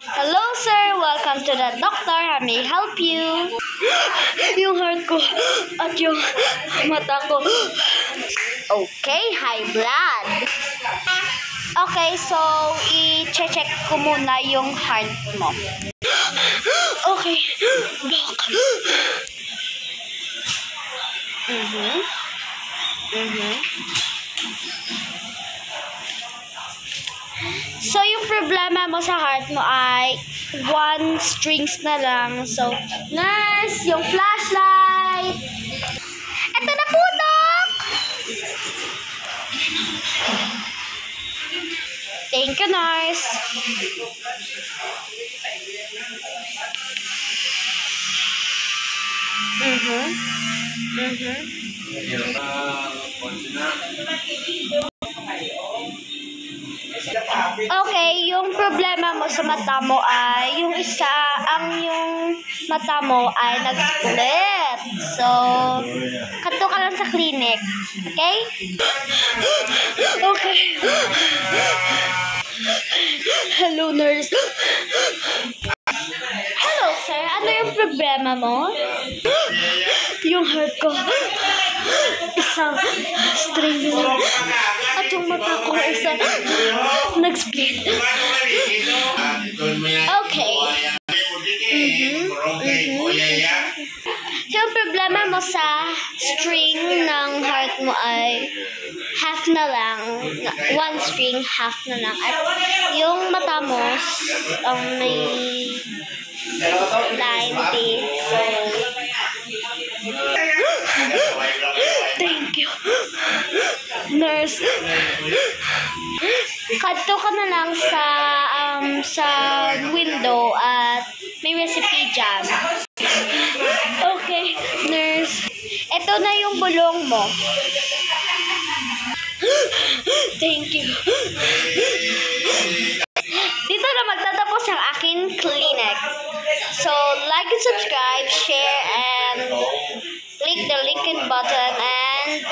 Hello, sir. Welcome to the doctor. How may I help you? Yung heart ko at yung mata ko. Okay, high blood. Okay, so i-check ko muna yung heart mo. Okay. Block. So, yung problema mo sa heart mo ay one strings na lang. So, nurse, yung flashlight. Ito na po, Doc! Thank you, nurse. Okay, yung problema mo sa mata mo ay yung mata mo ay nag-split. So, kanto ka lang sa clinic. Okay? Okay. Hello, nurse. Hello, sir. Ano yung problema mo? Yung heart ko. Isang string lang. At yung mata ko isang nag-split. Okay. So, yung problema mo sa string ng heart mo ay half na lang. One string, half na lang. At yung mata mo may 90. So, thank you, nurse. Kadto ka na lang sa window at may recipe dyan. Okay, nurse. Ito na yung bulong mo. Thank you. Dito na magtatapos ang aking clinic. So, like and subscribe, share, and click the link button and